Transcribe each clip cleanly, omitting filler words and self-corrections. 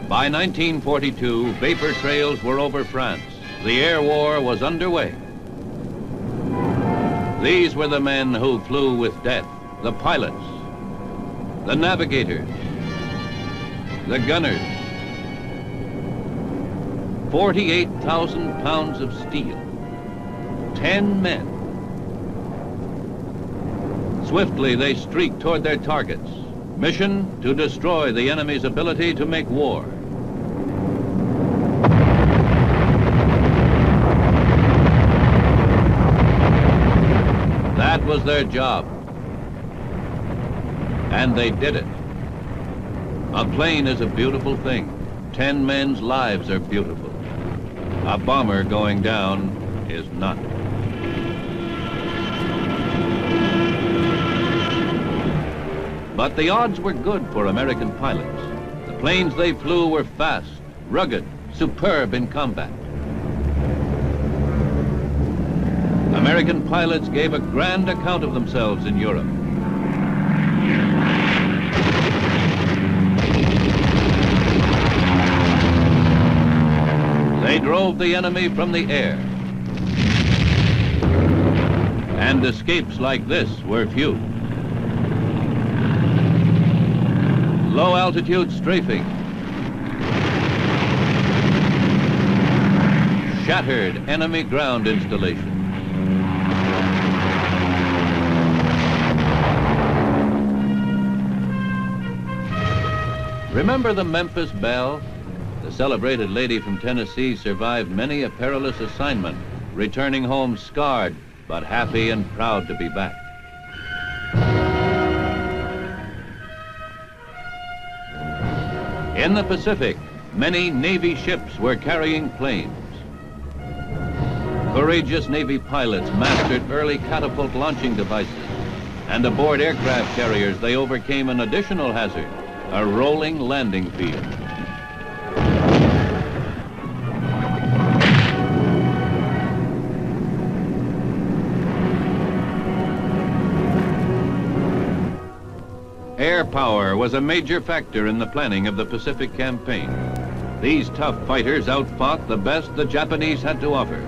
By 1942, vapor trails were over France. The air war was underway. These were the men who flew with death, the pilots, the navigators, the gunners. 48,000 pounds of steel, 10 men. Swiftly they streaked toward their targets. Mission to destroy the enemy's ability to make war. That was their job. And they did it. A plane is a beautiful thing. 10 men's lives are beautiful. A bomber going down is not. But the odds were good for American pilots. The planes they flew were fast, rugged, superb in combat. American pilots gave a grand account of themselves in Europe. They drove the enemy from the air. And escapes like this were few. Low altitude strafing. Shattered enemy ground installation. Remember the Memphis Belle? The celebrated lady from Tennessee survived many a perilous assignment, returning home scarred, but happy and proud to be back. In the Pacific, many Navy ships were carrying planes. Courageous Navy pilots mastered early catapult launching devices, and aboard aircraft carriers they overcame an additional hazard, a rolling landing field. Air power was a major factor in the planning of the Pacific campaign. These tough fighters outfought the best the Japanese had to offer.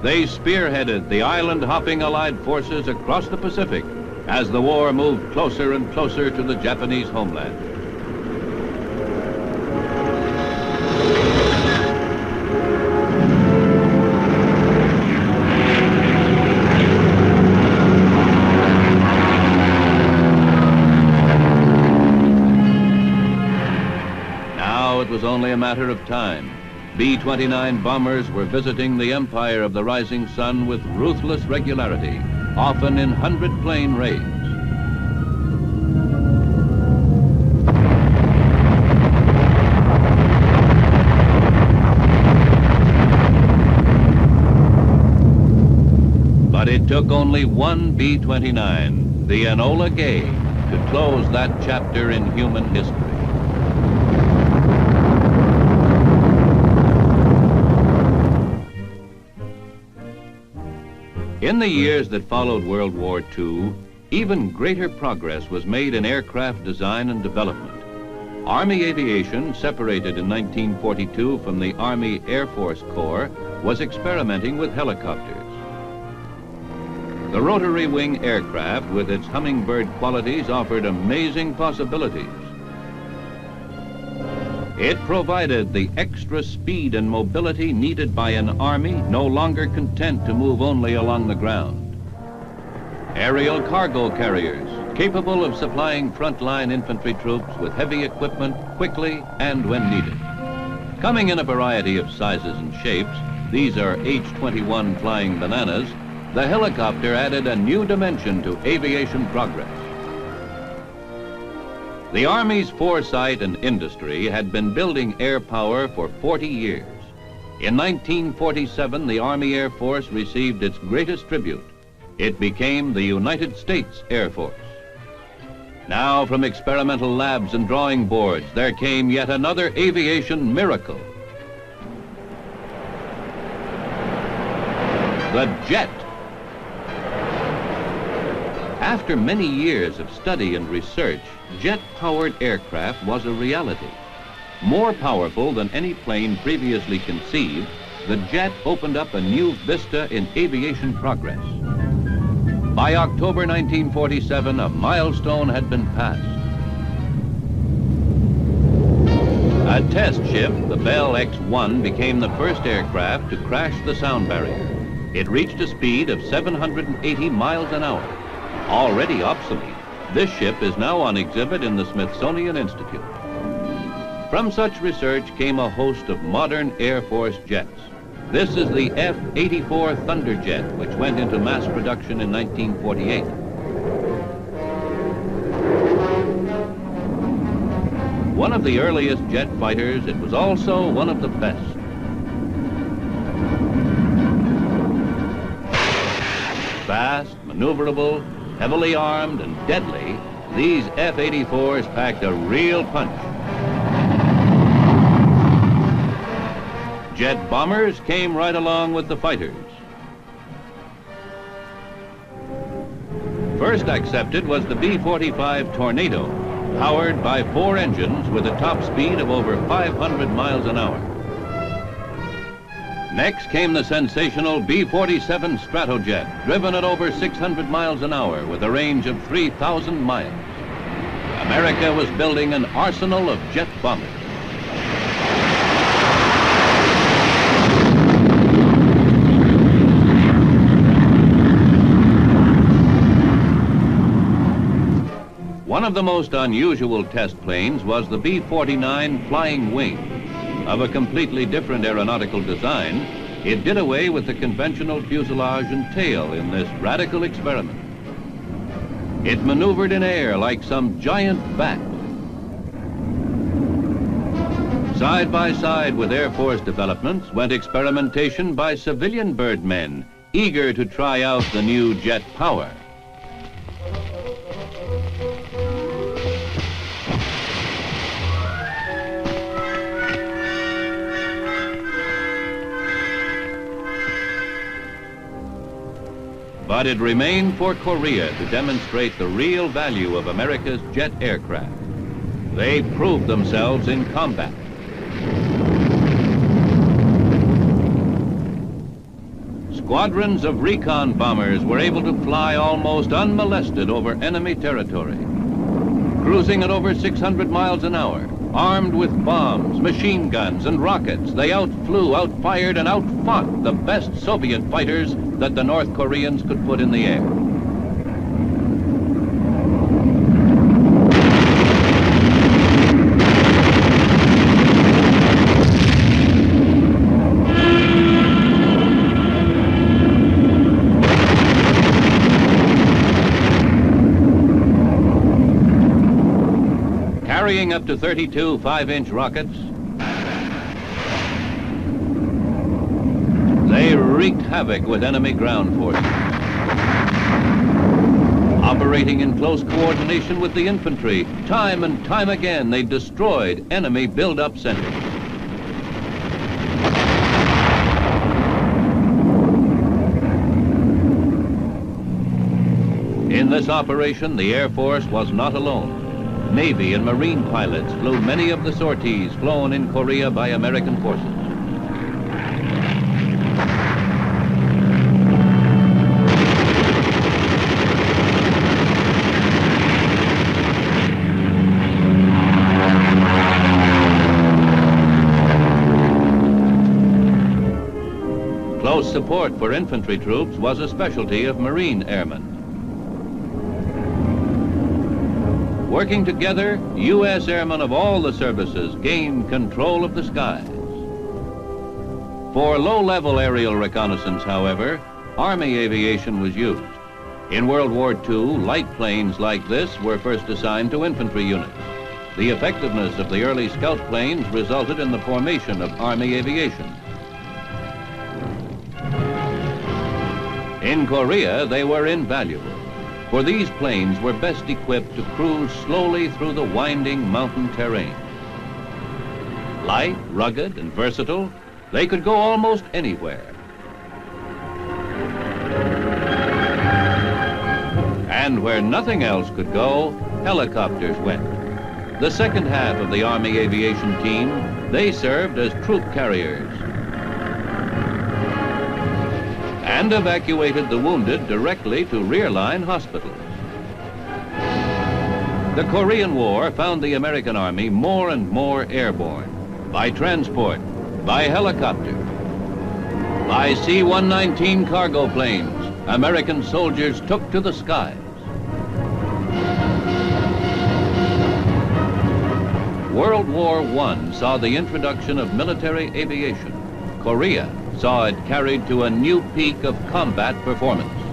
They spearheaded the island-hopping Allied forces across the Pacific as the war moved closer and closer to the Japanese homeland. It was only a matter of time. B-29 bombers were visiting the empire of the rising sun with ruthless regularity, often in 100-plane raids. But it took only one B-29, the Enola Gay, to close that chapter in human history. In the years that followed World War II, even greater progress was made in aircraft design and development. Army aviation, separated in 1942 from the Army Air Force Corps, was experimenting with helicopters. The rotary wing aircraft, with its hummingbird qualities, offered amazing possibilities. It provided the extra speed and mobility needed by an army no longer content to move only along the ground. Aerial cargo carriers, capable of supplying frontline infantry troops with heavy equipment quickly and when needed. Coming in a variety of sizes and shapes, these are H-21 flying bananas, the helicopter added a new dimension to aviation progress. The Army's foresight and industry had been building air power for 40 years. In 1947, the Army Air Force received its greatest tribute. It became the United States Air Force. Now, from experimental labs and drawing boards, there came yet another aviation miracle. The jet. After many years of study and research, jet-powered aircraft was a reality. More powerful than any plane previously conceived, the jet opened up a new vista in aviation progress. By October 1947, a milestone had been passed. A test ship, the Bell X-1, became the first aircraft to crash the sound barrier. It reached a speed of 780 miles an hour. Already obsolete, this ship is now on exhibit in the Smithsonian Institute. From such research came a host of modern Air Force jets. This is the F-84 Thunderjet, which went into mass production in 1948. One of the earliest jet fighters, it was also one of the best. Fast, maneuverable, heavily armed, and deadly, these F-84s packed a real punch. Jet bombers came right along with the fighters. First accepted was the B-45 Tornado, powered by 4 engines with a top speed of over 500 miles an hour. Next came the sensational B-47 Stratojet, driven at over 600 miles an hour with a range of 3,000 miles. America was building an arsenal of jet bombers. One of the most unusual test planes was the B-49 Flying Wing. Of a completely different aeronautical design, it did away with the conventional fuselage and tail in this radical experiment. It maneuvered in air like some giant bat. Side by side with Air Force developments went experimentation by civilian birdmen, eager to try out the new jet power. But it remained for Korea to demonstrate the real value of America's jet aircraft. They proved themselves in combat. Squadrons of recon bombers were able to fly almost unmolested over enemy territory. Cruising at over 600 miles an hour, armed with bombs, machine guns, and rockets, they outflew, outfired, and outfought the best Soviet fighters that the North Koreans could put in the air. Carrying up to 32 5-inch rockets, they wreaked havoc with enemy ground forces. Operating in close coordination with the infantry, time and time again they destroyed enemy build-up centers. In this operation, the Air Force was not alone. Navy and Marine pilots flew many of the sorties flown in Korea by American forces. Close support for infantry troops was a specialty of Marine airmen. Working together, U.S. airmen of all the services gained control of the skies. For low-level aerial reconnaissance, however, Army aviation was used. In World War II, light planes like this were first assigned to infantry units. The effectiveness of the early scout planes resulted in the formation of Army aviation. In Korea, they were invaluable, for these planes were best equipped to cruise slowly through the winding mountain terrain. Light, rugged, and versatile, they could go almost anywhere. And where nothing else could go, helicopters went. The second half of the Army aviation team, they served as troop carriers and evacuated the wounded directly to rear-line hospitals. The Korean War found the American Army more and more airborne, by transport, by helicopter, by C-119 cargo planes. American soldiers took to the skies. World War I saw the introduction of military aviation. Korea saw it carried to a new peak of combat performance.